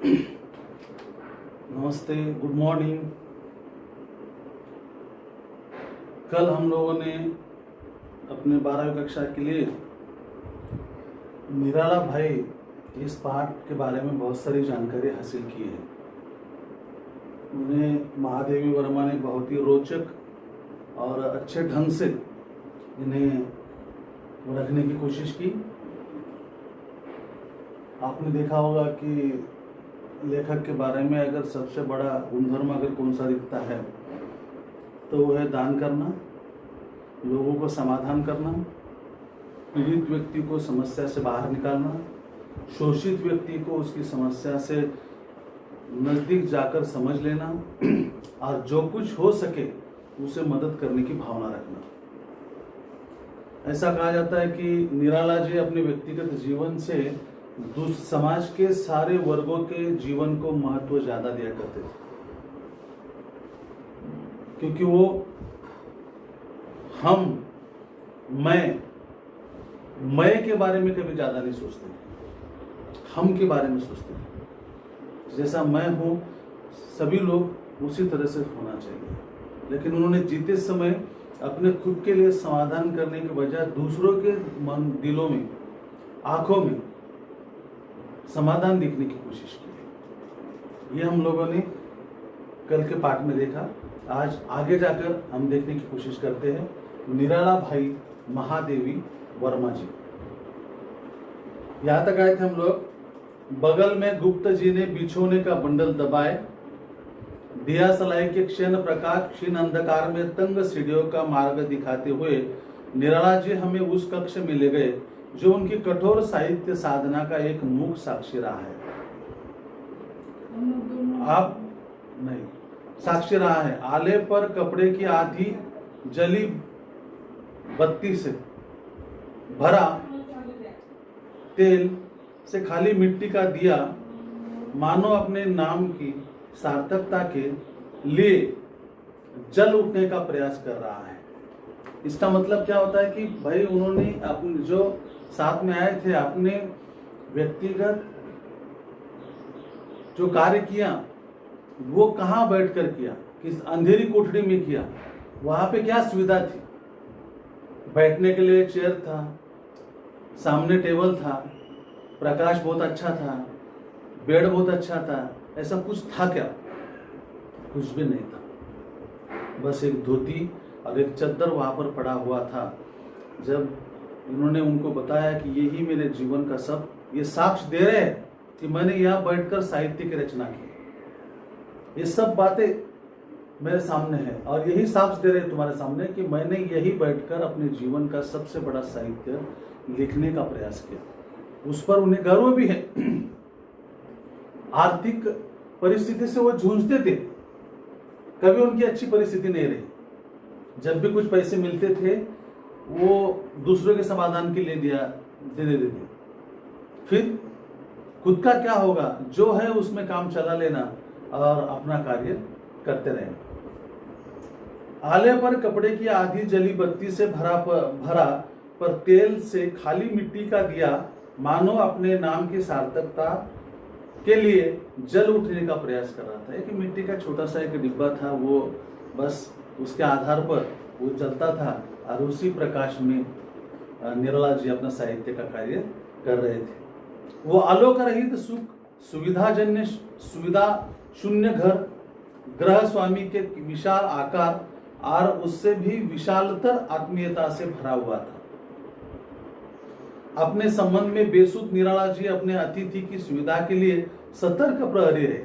नमस्ते, good morning. कल हम लोगों ने अपने 12वीं कक्षा के लिए निराला भाई इस पाठ के बारे में बहुत सारी जानकारी हासिल की है। उन्हें महादेवी वर्मा ने बहुत ही रोचक और अच्छे ढंग से इन्हें रखने की कोशिश की। आपने देखा होगा कि लेखक के बारे में अगर सबसे बड़ा गुणधर्म अगर कौन सा दिखता है तो वह है दान करना, लोगों को समाधान करना, पीड़ित व्यक्ति को समस्या से बाहर निकालना, शोषित व्यक्ति को उसकी समस्या से नज़दीक जाकर समझ लेना और जो कुछ हो सके उसे मदद करने की भावना रखना। ऐसा कहा जाता है कि निराला जी अपने व्यक्तिगत जीवन से समाज के सारे वर्गों के जीवन को महत्व ज्यादा दिया करते थे, क्योंकि वो मैं के बारे में कभी ज्यादा नहीं सोचते, हम के बारे में सोचते हैं। जैसा मैं हूं सभी लोग उसी तरह से होना चाहिए, लेकिन उन्होंने जीते समय अपने खुद के लिए समाधान करने के बजाय दूसरों के मन, दिलों में, आंखों में समाधान दिखने की कोशिश की। ये हम लोगों ने कल के पाठ में देखा। आज आगे जाकर हम देखने की कोशिश करते हैं निराला भाई महादेवी वर्मा जी। यहां तक आए थे हम लोग। बगल में गुप्त जी ने बिछोने का बंडल दबाए, दिया सलाई के क्षण प्रकाश क्षीण अंधकार में तंग सीढ़ियों का मार्ग दिखाते हुए निराला जी हमें उस कक्ष में ले गए जो उनकी कठोर साहित्य साधना का एक मुख्य साक्षी रहा है। आप नहीं, साक्षी रहा है। आले पर कपड़े की आधी जली बत्ती से भरा तेल से खाली मिट्टी का दिया मानो अपने नाम की सार्थकता के लिए जल उठने का प्रयास कर रहा है। इसका मतलब क्या होता है कि भाई उन्होंने अपने जो साथ में आए थे अपने व्यक्तिगत जो कार्य किया वो कहां बैठकर किया, किस अंधेरी कोठरी में किया। वहां पे क्या सुविधा थी? बैठने के लिए चेयर था, सामने टेबल था, प्रकाश बहुत अच्छा था, बेड बहुत अच्छा था। ऐसा कुछ था क्या? कुछ भी नहीं था। बस एक धोती और एक चद्दर वहां पर पड़ा हुआ था। जब उन्होंने उनको बताया कि यही मेरे जीवन का सब, ये साक्ष्य दे रहे हैं कि मैंने यहाँ बैठकर साहित्य की रचना की। ये सब बातें मेरे सामने है और यही साक्ष्य दे रहे हैं तुम्हारे सामने कि मैंने यही बैठकर अपने जीवन का सबसे बड़ा साहित्य लिखने का प्रयास किया। उस पर उन्हें गर्व भी है। आर्थिक परिस्थिति से वो जूझते थे, कभी उनकी अच्छी परिस्थिति नहीं रही। जब भी कुछ पैसे मिलते थे वो दूसरों के समाधान के लिए दे देते थे। फिर खुद का क्या होगा, जो है उसमें काम चला लेना और अपना कार्य करते रहे। आले पर कपड़े की आधी जली बत्ती से भरा पर तेल से खाली मिट्टी का दिया मानो अपने नाम की सार्थकता के लिए जल उठने का प्रयास कर रहा था। एक मिट्टी का छोटा सा एक डिब्बा था, वो बस उसके आधार पर वो चलता था और उसी प्रकाश में निराला जी अपना साहित्य का कार्य कर रहे थे। वो आलोक रहित सुविधा शून्य घर, ग्रह स्वामी के विशाल आकार और उससे भी विशालतर आत्मीयता से भरा हुआ था। अपने संबंध में बेसुध निराला जी अपने अतिथि की सुविधा के लिए सतर्क प्रहरी रहे।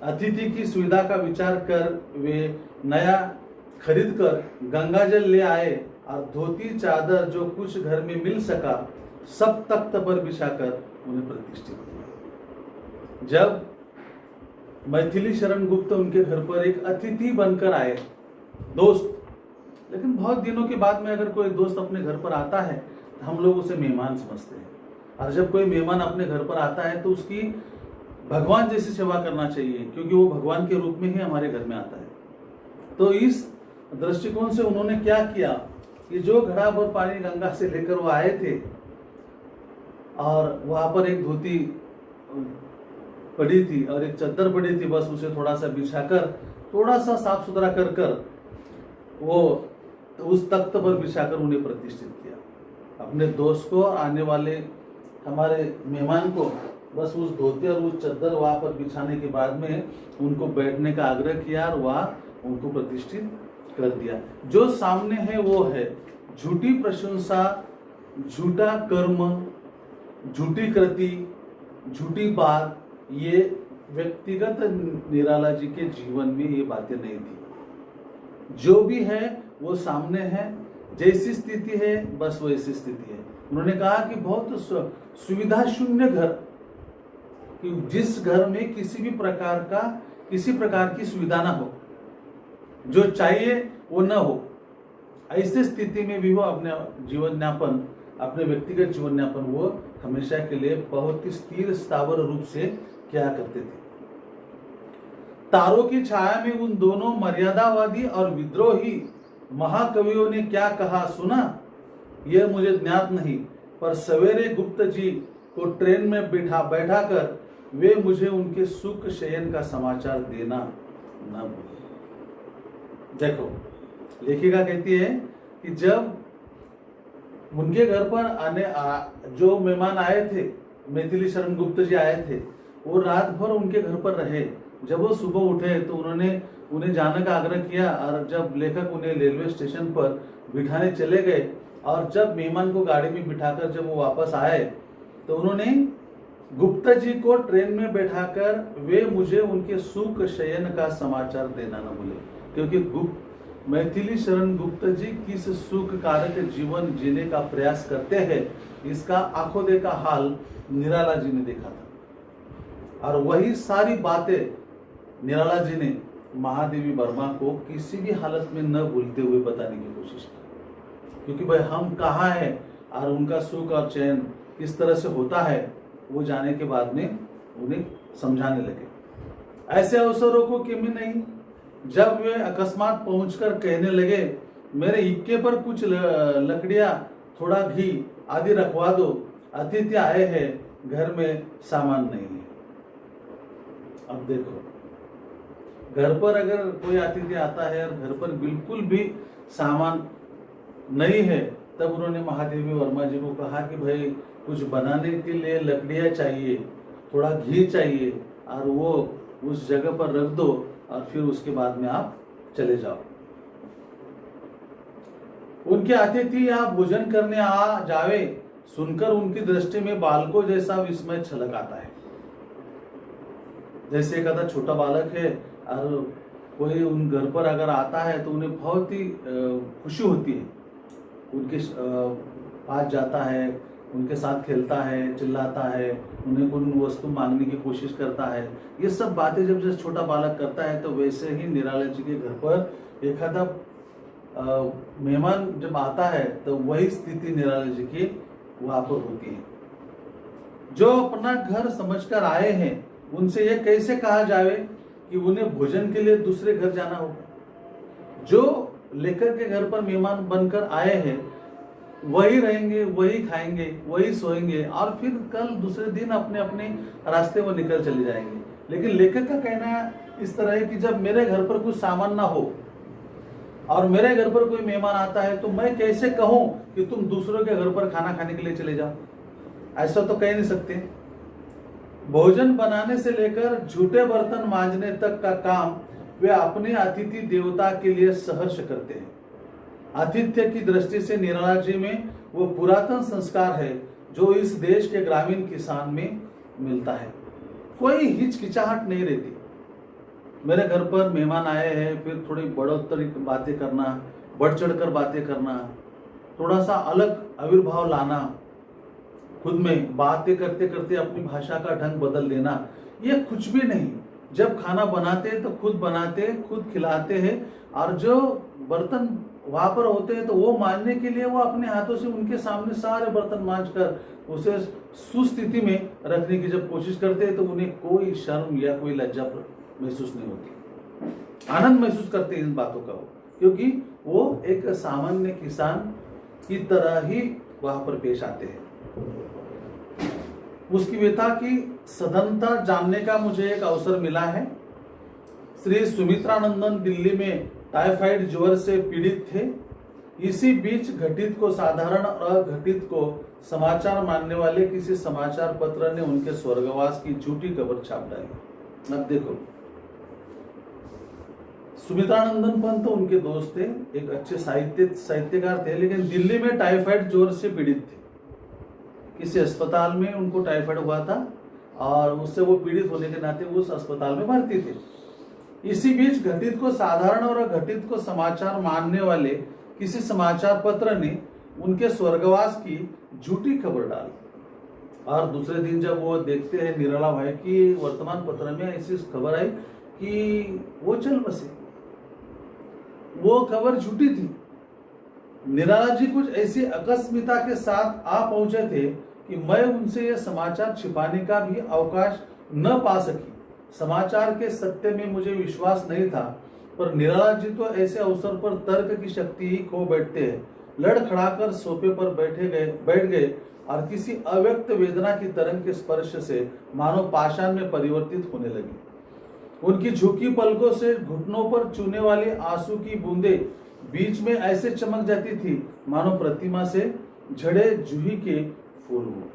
अतिथि की सुविधा का विचार कर वे नया खरीद कर गंगा जल ले आए और धोती चादर जो कुछ घर में मिल सका सब तख्त पर बिछाकर उन्हें प्रतिष्ठित किया। जब मैथिली शरण गुप्त उनके घर पर एक अतिथि बनकर आए, दोस्त, लेकिन बहुत दिनों के बाद में अगर कोई दोस्त अपने घर पर आता है तो हम लोग उसे मेहमान समझते हैं। और जब कोई मेहमान अपने घर पर आता है तो उसकी भगवान जैसी सेवा करना चाहिए, क्योंकि वो भगवान के रूप में ही हमारे घर में आता है। तो इस दृष्टिकोण से उन्होंने क्या किया कि जो घड़ा भर पानी गंगा से लेकर वो आए थे और वहां पर एक धोती पड़ी थी और एक चादर पड़ी थी, बस उसे थोड़ा सा बिछाकर, थोड़ा सा साफ सुथरा कर कर वो उस तख्त पर बिछाकर उन्हें प्रतिष्ठित किया। अपने दोस्त को और आने वाले हमारे मेहमान को बस उस धोती और उस चादर वहां पर बिछाने के बाद में उनको बैठने का आग्रह किया और वहां उनको प्रतिष्ठित कर दिया। जो सामने है वो है झूठी प्रशंसा, झूठा कर्म, झूठी कृति, झूठी बात। ये व्यक्तिगत निराला जी के जीवन में ये बातें नहीं थी। जो भी है वो सामने है, जैसी स्थिति है बस वैसी स्थिति है। उन्होंने कहा कि बहुत सुविधा शून्य घर, कि जिस घर में किसी प्रकार की सुविधा ना हो, जो चाहिए वो न हो, ऐसे स्थिति में भी वो अपने अपने व्यक्तिगत जीवन यापन वो हमेशा के लिए बहुत ही स्थिर स्थावर रूप से क्या करते थे। तारों की छाया में उन दोनों मर्यादावादी और विद्रोही महाकवियों ने क्या कहा सुना, यह मुझे ज्ञात नहीं, पर सवेरे गुप्त जी को ट्रेन में बैठाकर वे मुझे उनके सुख शयन का समाचार देना न भूले। देखो, लेखिका कहती है कि जब उनके घर पर जो मेहमान आए थे, मैथिली शरण गुप्त जी आए थे, वो रात भर उनके घर पर रहे। जब वो सुबह उठे तो उन्हें जाने का आग्रह किया और जब लेखक उन्हें रेलवे स्टेशन पर बिठाने चले गए और जब मेहमान को गाड़ी में बिठाकर जब वो वापस आए तो उन्होंने गुप्ता जी को ट्रेन में बैठाकर वे मुझे उनके सुख शयन का समाचार देना न भूले, क्योंकि मैथिली शरण गुप्ता जी किस सुख कारक जीवन जीने का प्रयास करते हैं इसका आंखों देखा हाल निराला जी ने देखा था। और वही सारी बातें निराला जी ने महादेवी वर्मा को किसी भी हालत में न भूलते हुए बताने की कोशिश की, क्योंकि भाई हम कहाँ हैं और उनका सुख और चैन किस तरह से होता है वो जाने के बाद में उन्हें समझाने लगे। ऐसे अवसरों को कमी नहीं, जब वे अकस्मात पहुंचकर कहने लगे मेरे इक्के पर कुछ लकड़ियां, थोड़ा घी आदि रखवा दो, अतिथि आए हैं, घर में सामान नहीं है। अब देखो, घर पर अगर कोई अतिथि आता है और घर पर बिल्कुल भी सामान नहीं है, तब उन्होंने महादेवी वर्मा जी को कहा कि भाई कुछ बनाने के लिए लकड़ियां चाहिए, थोड़ा घी चाहिए और वो उस जगह पर रख दो और फिर उसके बाद में आप चले जाओ। उनके अतिथि यहाँ भोजन करने आ जावे सुनकर उनकी दृष्टि में बालकों जैसा विस्मय छलक आता है। जैसे एक आधा छोटा बालक है और कोई उन घर पर अगर आता है तो उन्हें बहुत ही खुशी होती है, उनके पास जाता है, उनके साथ खेलता है, चिल्लाता है, उन्हें कोई वस्तु मांगने की कोशिश करता है। ये सब बातें जब छोटा बालक करता है तो वैसे ही निराला जी के घर पर एक आधा मेहमान जब आता है तो वही स्थिति निराला जी की वहां पर होती है। जो अपना घर समझकर आए हैं उनसे यह कैसे कहा जावे कि उन्हें भोजन के लिए दूसरे घर जाना होगा। जो लेखक के घर पर मेहमान बनकर आए हैं वही रहेंगे, वही खाएंगे, वही सोएंगे और फिर कल दूसरे दिन अपने अपने रास्ते वो निकल चले जाएंगे। लेकिन लेखक का कहना इस तरह है कि जब मेरे घर पर कुछ सामान ना हो और मेरे घर पर कोई मेहमान आता है तो मैं कैसे कहूं कि तुम दूसरों के घर पर खाना खाने के लिए चले जाओ। ऐसा तो कह नहीं सकते। भोजन बनाने से लेकर झूठे बर्तन मांजने तक का काम वे अपने अतिथि देवता के लिए सहर्ष करते हैं। आतिथ्य की दृष्टि से निराला जी में वो पुरातन संस्कार है जो इस देश के ग्रामीण किसान में मिलता है। कोई हिचकिचाहट नहीं रहती। मेरे घर पर मेहमान आए हैं, फिर थोड़ी बढ़ोतरी बातें करना, बढ़ चढ़कर बातें करना, थोड़ा सा अलग आविर्भाव लाना, खुद में बातें करते करते अपनी भाषा का ढंग बदल देना, ये कुछ भी नहीं। जब खाना बनाते हैं तो खुद बनाते, खुद खिलाते हैं और जो बर्तन वहां पर होते हैं तो वो मांजने के लिए वो अपने हाथों से उनके सामने सारे बर्तन मांज कर उसे सुस्थिति में रखने की जब कोशिश करते हैं तो उन्हें कोई शर्म या कोई लज्जा महसूस नहीं होती। आनंद महसूस करते हैं इन बातों का, क्योंकि वो एक सामान्य किसान की तरह ही वहां पर पेश आते हैं। उसकी व्यथा की सघनता जानने का मुझे एक अवसर मिला है। श्री सुमित्रानंदन दिल्ली में टाइफाइड ज्वर से पीड़ित थे। इसी बीच घटित को साधारण और अघटित को समाचार मानने वाले किसी समाचार पत्र ने उनके स्वर्गवास की झूठी खबर छाप डाली। अब देखो, सुमित्रानंदन पंत उनके दोस्त थे, एक अच्छे साहित्यकार थे, लेकिन दिल्ली में टाइफाइड ज्वर से पीड़ित थे। किसी अस्पताल में उनको टाइफाइड हुआ था और उससे वो पीड़ित होने के नाते उस अस्पताल में भर्ती थे। इसी बीच घटित को साधारण और अघटित को समाचार मानने वाले किसी समाचार पत्र ने उनके स्वर्गवास की झूठी खबर डाली और दूसरे दिन जब वो देखते हैं निराला भाई की वर्तमान पत्र में ऐसी खबर आई कि वो चल बसे, वो खबर झूठी थी। निराला जी कुछ ऐसी आकस्मिकता के साथ आ पहुंचे थे कि मैं उनसे यह समाचार छिपाने का भी अवकाश न पा सकी। समाचार के सत्य में मुझे विश्वास नहीं था, पर निराला जी तो ऐसे अवसर पर तर्क की शक्ति ही खो बैठते हैं। लड़खड़ाकर सोफे पर बैठ गए और किसी अव्यक्त वेदना की तरंग के स्पर्श से मानो पाषाण में परिवर्तित होने लगी। उनकी झुकी पलकों से घुटनों पर चूने वाली आंसू की बूंदें बीच में ऐसे चमक जाती थी मानो प्रतिमा से झड़े जूही के फूल हो।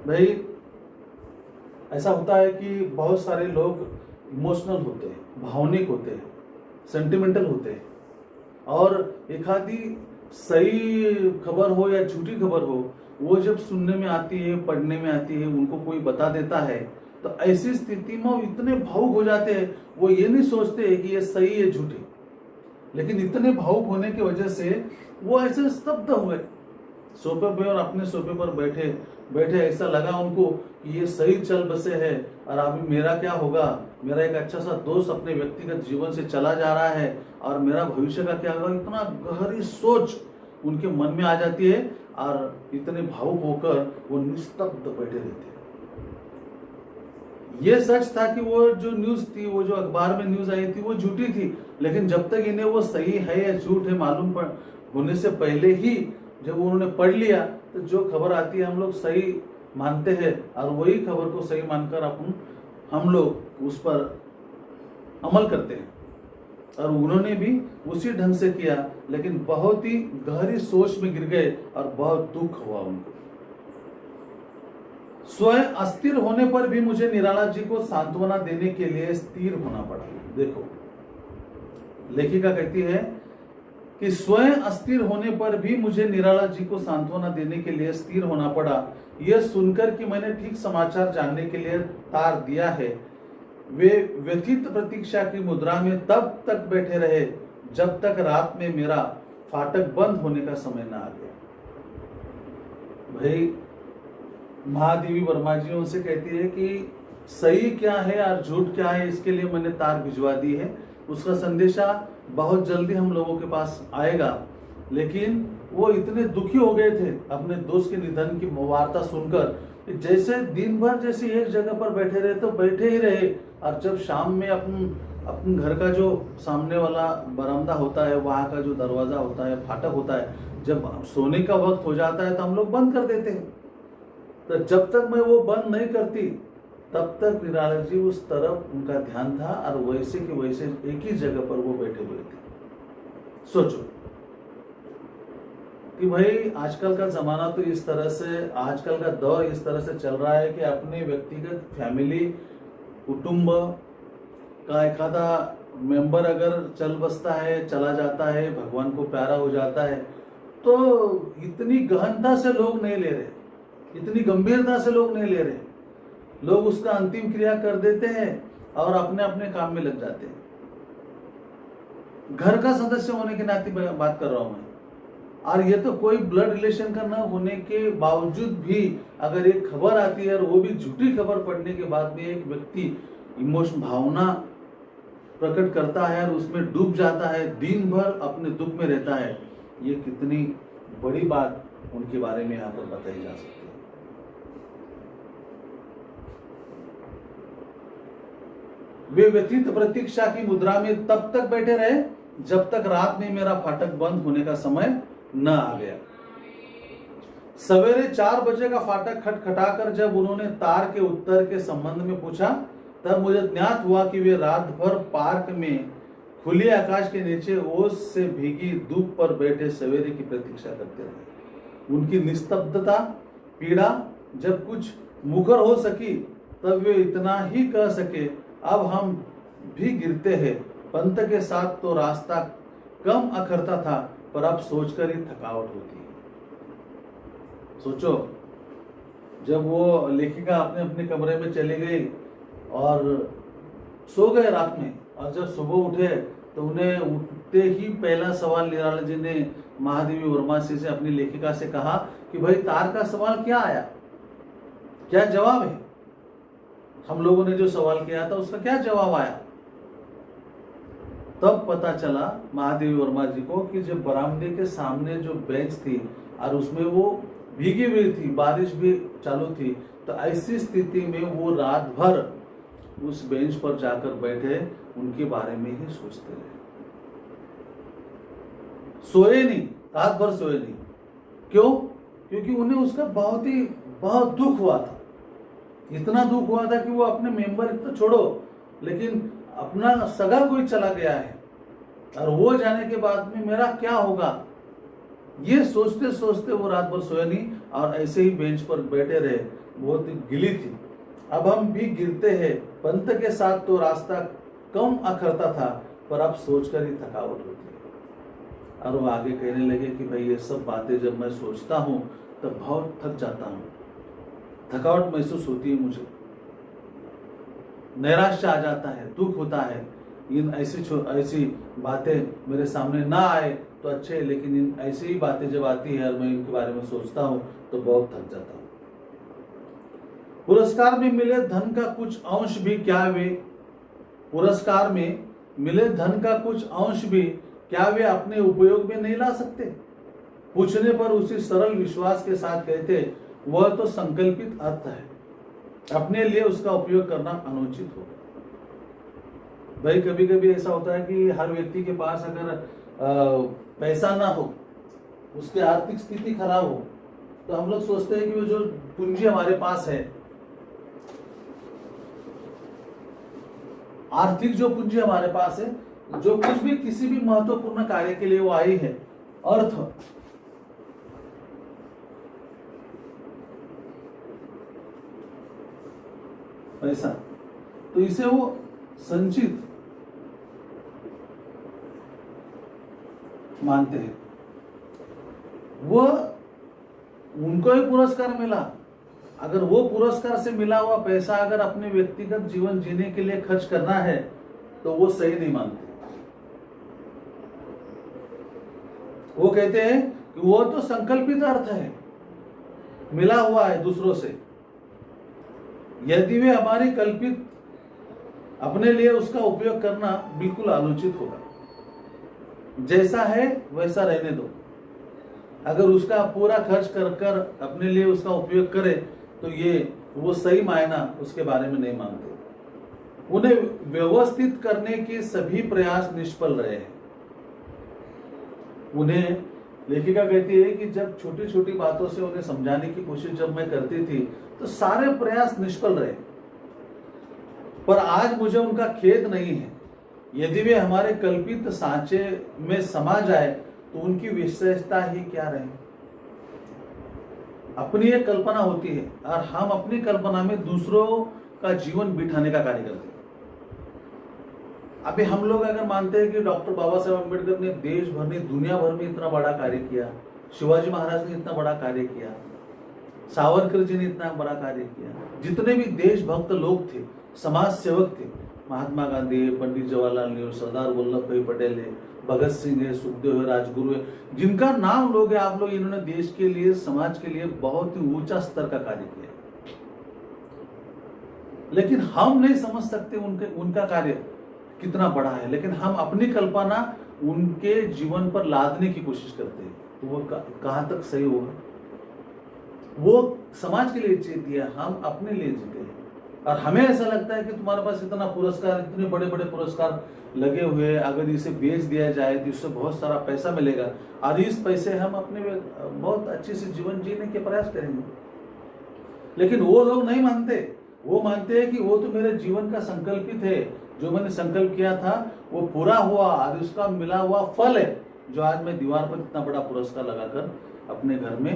भाई, ऐसा होता है कि बहुत सारे लोग इमोशनल होते हैं, भावनिक होते हैं, सेंटिमेंटल होते हैं, और एक आधी सही खबर हो या झूठी खबर हो, वो जब सुनने में आती है, पढ़ने में आती है, उनको कोई बता देता है, तो ऐसी स्थिति में वो इतने भावुक हो जाते हैं, वो ये नहीं सोचते हैं कि ये सही है झूठी, लेकिन इतने भावुक होने की वजह से वो ऐसे स्तब्ध हुए सोफे पे, और अपने सोफे पर बैठे बैठे ऐसा लगा उनको कि ये सही चल बसे है और अभी मेरा क्या होगा, मेरा एक अच्छा सा दोस्त अपने व्यक्तिगत जीवन से चला जा रहा है और मेरा भविष्य का क्या होगा। इतना गहरी सोच उनके मन में आ जाती है और इतने भावुक होकर वो निस्तब्ध बैठे रहते हैं। ये सच था कि वो जो न्यूज थी, वो जो अखबार में न्यूज आई थी, वो झूठी थी, लेकिन जब तक इन्हें वो सही है या झूठ है मालूम होने से पहले ही जब उन्होंने पढ़ लिया, तो जो खबर आती है हम लोग सही मानते हैं और वही खबर को सही मानकर हम लोग उस पर अमल करते हैं। और उन्होंने भी उसी ढंग से किया, लेकिन बहुत ही गहरी सोच में गिर गए और बहुत दुख हुआ उनको। स्वयं अस्थिर होने पर भी मुझे निराला जी को सांत्वना देने के लिए स्थिर होना पड़ा। देखो, लेखिका कहती है कि स्वयं अस्थिर होने पर भी मुझे निराला जी को सांत्वना देने के लिए स्थिर होना पड़ा। यह सुनकर कि मैंने ठीक समाचार जानने के लिए तार दिया है, वे व्यथित प्रतीक्षा की मुद्रा में तब तक बैठे रहे जब तक रात में मेरा फाटक बंद होने का समय न आ गया। भाई, महादेवी वर्मा जी उनसे कहती है कि सही क्या है और झूठ क्या है, इसके लिए मैंने तार भिजवा दी है। उसका संदेशा बहुत जल्दी हम लोगों के पास आएगा। लेकिन वो इतने दुखी हो गए थे अपने दोस्त के निधन की वार्ता सुनकर कि जैसे दिन भर जैसे एक जगह पर बैठे रहे तो बैठे ही रहे, और जब शाम में अपन घर का जो सामने वाला बरामदा होता है, वहाँ का जो दरवाजा होता है, फाटक होता है, जब सोने का वक्त हो जाता है तो हम लोग बंद कर देते हैं। तो जब तक मैं वो बंद नहीं करती तब तक निराला जी उस तरफ उनका ध्यान था और वैसे के वैसे एक ही जगह पर वो बैठे हुए थे। सोचो कि भाई आजकल का जमाना तो इस तरह से, आजकल का दौर इस तरह से चल रहा है कि अपने व्यक्तिगत फैमिली कुटुंब का एक आधा मेंबर अगर चल बसता है, चला जाता है, भगवान को प्यारा हो जाता है, तो इतनी गहनता से लोग नहीं ले रहे, इतनी गंभीरता से लोग नहीं ले रहे। लोग उसका अंतिम क्रिया कर देते हैं और अपने अपने काम में लग जाते हैं। घर का सदस्य होने के नाते बात कर रहा हूं मैं, और ये तो कोई ब्लड रिलेशन का न होने के बावजूद भी अगर एक खबर आती है और वो भी झूठी खबर पढ़ने के बाद भी एक व्यक्ति इमोशन भावना प्रकट करता है और उसमें डूब जाता है, दिन भर अपने दुख में रहता है, ये कितनी बड़ी बात उनके बारे में यहाँ पर बताई जा सकती है। वे व्यतीत प्रतीक्षा की मुद्रा में तब तक बैठे रहे जब तक रात में मेरा फाटक बंद होने का समय न आ गया। सवेरे 4 बजे का फाटक खटखटाकर जब उन्होंने तार के उत्तर के संबंध में पूछा, तब मुझे ज्ञात हुआ कि वे रात भर पार्क में खुले आकाश के नीचे ओस से भीगी धूप पर बैठे सवेरे की प्रतीक्षा करते रहे। उनकी निस्तब्धता, पीड़ा जब कुछ मुखर हो सकी, तब वे इतना ही कह सके, अब हम भी गिरते हैं। पंथ के साथ तो रास्ता कम अखरता था, पर अब सोचकर ही थकावट होती है। सोचो, जब वो लेखिका अपने अपने कमरे में चली गई और सो गए रात में, और जब सुबह उठे तो उन्हें उठते ही पहला सवाल निराला जी ने महादेवी वर्मा से अपनी लेखिका से कहा कि भाई तार का सवाल क्या आया, क्या जवाब है। हम लोगों ने जो सवाल किया था उसका क्या जवाब आया। तब पता चला महादेवी वर्मा जी को कि जब बरामदे के सामने जो बेंच थी और उसमें वो भीगी हुई थी, बारिश भी चालू थी, तो ऐसी स्थिति में वो रात भर उस बेंच पर जाकर बैठे उनके बारे में ही सोचते रहे। सोए नहीं, रात भर सोए नहीं। क्यों? क्योंकि उन्हें उसका बहुत दुख हुआ था। इतना दुख हुआ था कि वो अपने मेंबर तो छोड़ो, लेकिन अपना सगा कोई चला गया है और वो जाने के बाद में मेरा क्या होगा, ये सोचते सोचते वो रात भर सोए नहीं और ऐसे ही बेंच पर बैठे रहे। बहुत गिली थी। अब हम भी गिरते हैं, पंथ के साथ तो रास्ता कम अखरता था, पर अब सोचकर ही थकावट होती है। और वो आगे कहने लगे कि भाई ये सब बातें जब मैं सोचता हूँ तो बहुत थक जाता हूँ, थकावट महसूस होती है, मुझे नैराश्य आ जाता है, दुख होता है। इन ऐसी बातें मेरे सामने ना आए तो अच्छे, लेकिन इन ऐसी ही बातें जब आती है और मैं इनके बारे में सोचता हूँ तो बहुत थक जाता हूँ। पुरस्कार में मिले धन का कुछ अंश भी क्या वे पुरस्कार में मिले धन का कुछ अंश भी क्या वे अपने उपयोग में नहीं ला सकते? पूछने पर उसी सरल विश्वास के साथ कहते, वह तो संकल्पित अर्थ है, अपने लिए उसका उपयोग करना अनुचित होगा। भाई कभी कभी ऐसा होता है कि हर व्यक्ति के पास अगर पैसा ना हो, उसकी आर्थिक स्थिति खराब हो, तो हम लोग सोचते हैं कि वो जो पूंजी हमारे पास है, आर्थिक जो पूंजी हमारे पास है, जो कुछ भी किसी भी महत्वपूर्ण कार्य के लिए वो आई है, अर्थ, पैसा, तो इसे वो संचित मानते हैं। वो उनको ही पुरस्कार मिला, अगर वो पुरस्कार से मिला हुआ पैसा अगर अपने व्यक्तिगत जीवन जीने के लिए खर्च करना है तो वो सही नहीं मानते। वो कहते हैं कि वो तो संकल्पित अर्थ है, मिला हुआ है दूसरों से, यदि वे हमारी कल्पित अपने लिए उसका उपयोग करना बिल्कुल अनुचित होगा। जैसा है वैसा रहने दो। अगर उसका पूरा खर्च कर अपने लिए उसका उपयोग करे तो ये वो सही मायना उसके बारे में नहीं मानते। उन्हें व्यवस्थित करने के सभी प्रयास निष्फल रहे हैं। उन्हें लेखिका कहती है कि जब छोटी छोटी बातों से उन्हें समझाने की कोशिश जब मैं करती थी तो सारे प्रयास निष्फल रहे, पर आज मुझे उनका खेद नहीं है। यदि वे हमारे कल्पित सांचे में समा जाए तो उनकी विशेषता ही क्या रहे। अपनी एक कल्पना होती है और हम अपनी कल्पना में दूसरों का जीवन बिठाने का कार्य करते हैं। अभी हम लोग अगर मानते हैं कि डॉक्टर बाबा साहेब अम्बेडकर ने देश भर में, दुनिया भर में इतना बड़ा कार्य किया, शिवाजी महाराज ने इतना बड़ा कार्य किया, सावरकर जी ने इतना बड़ा कार्य किया, जितने भी देशभक्त लोग थे, समाज सेवक थे, महात्मा गांधी, पंडित जवाहरलाल नेहरू, सरदार वल्लभ भाई पटेल है, भगत सिंह है, सुखदेव है, राजगुरु है, जिनका नाम लोग है आप लोग, इन्होंने देश के लिए, समाज के लिए बहुत ही ऊंचा स्तर का कार्य किया। लेकिन हम नहीं समझ सकते उनका कार्य कितना बड़ा है, लेकिन हम अपनी कल्पना उनके जीवन पर लादने की कोशिश करते हैं, तो वो कहां तक सही होगा। वो समाज के लिए जीते हैं, हम अपने लिए जीते हैं। और हमें ऐसा लगता है कि तुम्हारे पास इतना पुरस्कार, इतने बड़े बड़े पुरस्कार लगे हुए, अगर इसे बेच दिया जाए तो इससे बहुत सारा पैसा मिलेगा और इस पैसे हम अपने बहुत अच्छे से जीवन जीने के प्रयास करेंगे। लेकिन वो लोग नहीं मानते, वो मानते हैं कि वो तो मेरे जीवन का संकल्पित है, जो मैंने संकल्प किया था वो पूरा हुआ और उसका मिला हुआ फल है, जो आज मैं दीवार पर इतना बड़ा पुरस्कार लगाकर अपने घर में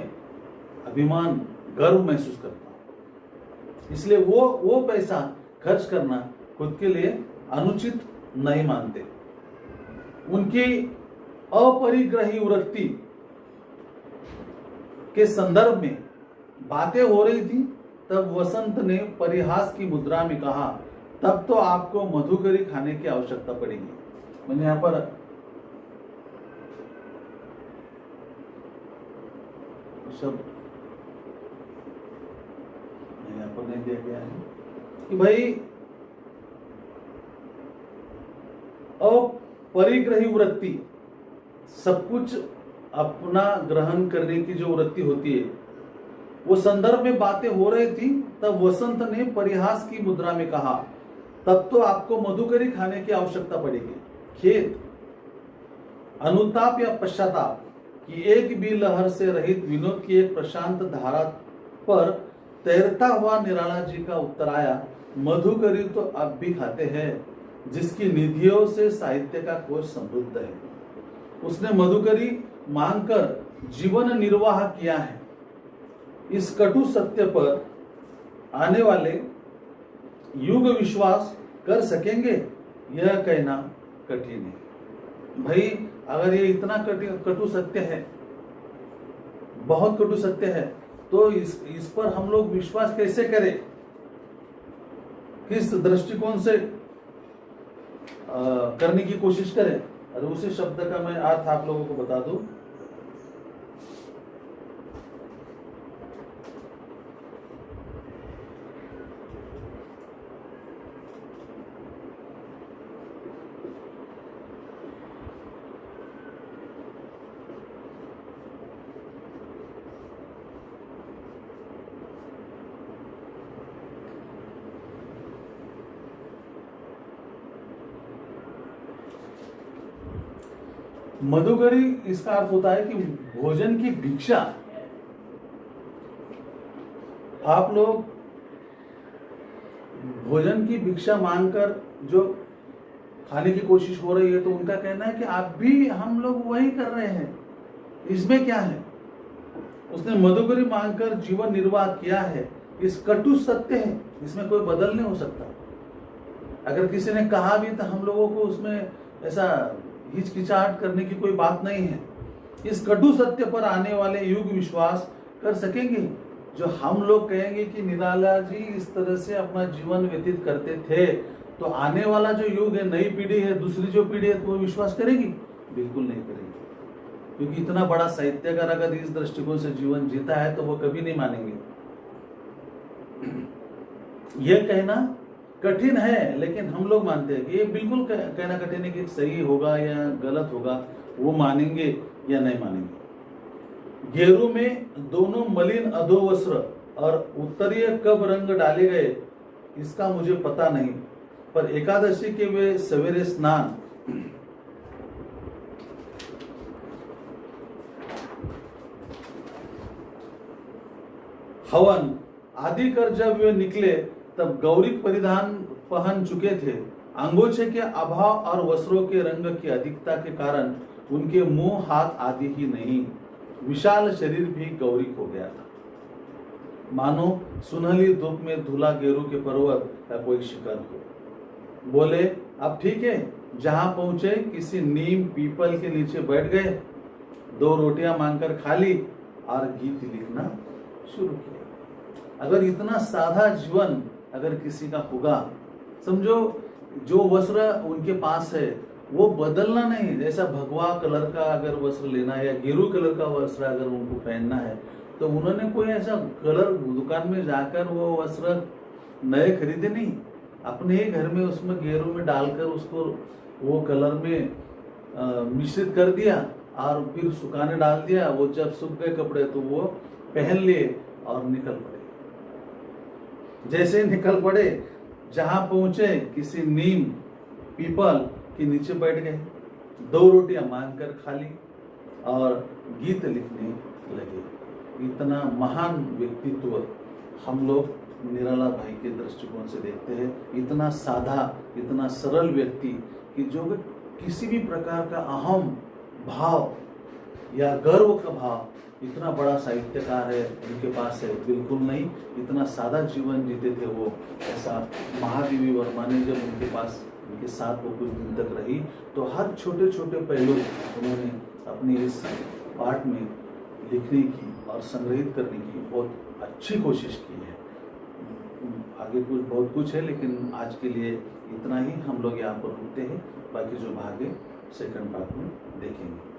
अभिमान, गर्व महसूस करता हूं। इसलिए वो पैसा खर्च करना खुद के लिए अनुचित नहीं मानते। उनकी अपरिग्रही वृत्ति के संदर्भ में बातें हो रही थी, तब वसंत ने परिहास की मुद्रा में कहा, तब तो आपको मधुकरी खाने की आवश्यकता पड़ेगी। मैंने यहां पर सब यहां पर नहीं दिया गया है कि भाई अपरिग्रही वृत्ति, सब कुछ अपना ग्रहण करने की जो वृत्ति होती है, वो संदर्भ में बातें हो रही थी, तब वसंत ने परिहास की मुद्रा में कहा, तब तो आपको मधुकरी खाने की आवश्यकता पड़ेगी। खेद, अनुताप या पश्चाताप की एक भी लहर से रहित विनोद की एक प्रशांत धारा पर तैरता हुआ निराला जी का उत्तर आया, मधुकरी तो अब भी खाते हैं, जिसकी निधियों से साहित्य का कोश समृद्ध है। उसने मधुकरी मांगकर जीवन निर्वाह किया है। इस कटु सत्य पर आने वाले युग विश्वास कर सकेंगे, यह कहना कठिन है। भाई अगर ये इतना कटु सत्य है, बहुत कटु सत्य है, तो इस पर हम लोग विश्वास कैसे करें, किस दृष्टिकोण से करने की कोशिश करें। और उसी शब्द का मैं अर्थ आप लोगों को बता दूं। मधुकरी इसका अर्थ होता है कि भोजन की भिक्षा। आप लोग भोजन की भिक्षा मांगकर जो खाने की कोशिश हो रही है, तो उनका कहना है कि आप भी हम लोग वही कर रहे हैं, इसमें क्या है। उसने मधुकरी मांगकर जीवन निर्वाह किया है, इस कटु सत्य है, इसमें कोई बदल नहीं हो सकता। अगर किसी ने कहा भी तो हम लोगों को उसमें ऐसा हिचकिचाहट करने की कोई बात नहीं है। इस कटु सत्य पर आने वाले युग विश्वास कर सकेंगे, जो हम लोग कहेंगे कि निराला जी इस तरह से अपना जीवन व्यतीत करते थे, तो आने वाला जो युग है, नई पीढ़ी है, दूसरी जो पीढ़ी है, तो वो विश्वास करेगी? बिल्कुल नहीं करेगी। क्योंकि इतना बड़ा साहित्यकार अगर इस दृष्टिकोण से जीवन जीता है तो वो कभी नहीं मानेंगे। यह कहना कठिन है, लेकिन हम लोग मानते हैं कि ये बिल्कुल कहना कठिन है कि सही होगा या गलत होगा, वो मानेंगे या नहीं मानेंगे। गेरू में दोनों मलिन अधोवस्त्र और उत्तरीय कब रंग डाले गए, इसका मुझे पता नहीं, पर एकादशी के वे सवेरे स्नान, हवन आदि कर जब वे निकले, तब गौरिक परिधान पहन चुके थे। अंगोछे के अभाव और वस्त्रों के रंग की अधिकता के कारण उनके मुंह, हाथ आदि ही नहीं, विशाल शरीर भी गौरिक हो गया था, मानो सुनहली धूप में धुला गेरू के पर्वत का कोई शिखर हो। बोले, अब ठीक है। जहां पहुंचे किसी नीम पीपल के नीचे बैठ गए, 2 रोटियां मांगकर खा ली और गीत लिखना शुरू किया। अगर इतना सादा जीवन अगर किसी का होगा, समझो जो वस्त्र उनके पास है वो बदलना नहीं, जैसा भगवा कलर का अगर वस्त्र लेना है या गेरू कलर का वस्त्र अगर उनको पहनना है, तो उन्होंने कोई ऐसा कलर दुकान में जाकर वो वस्त्र नए खरीदे नहीं, अपने ही घर में उसमें गेरू में डालकर उसको वो कलर में मिश्रित कर दिया और फिर सुखाने डाल दिया। वो जब सूख गए कपड़े तो वो पहन लिए और निकल पड़े। जैसे निकल पड़े, जहां पहुंचे किसी नीम पीपल के नीचे बैठ गए, 2 रोटियां मांग कर खा ली और गीत लिखने लगे। इतना महान व्यक्तित्व हम लोग निराला भाई के दृष्टिकोण से देखते हैं। इतना साधा, इतना सरल व्यक्ति कि जो किसी भी प्रकार का अहम भाव या गर्व का भाव, इतना बड़ा साहित्यकार है उनके पास है, बिल्कुल नहीं। इतना सादा जीवन जीते थे वो। ऐसा महादेवी वर्मा ने जब उनके पास, उनके साथ वो कुछ दिन तक रही, तो हर छोटे छोटे पहलू उन्होंने अपनी इस पाठ में लिखने की और संग्रहित करने की बहुत अच्छी कोशिश की है। आगे कुछ बहुत कुछ है, लेकिन आज के लिए इतना ही हम लोग यहाँ पर रुकते हैं। बाकी जो भाग है सेकंड पार्ट में देखेंगे।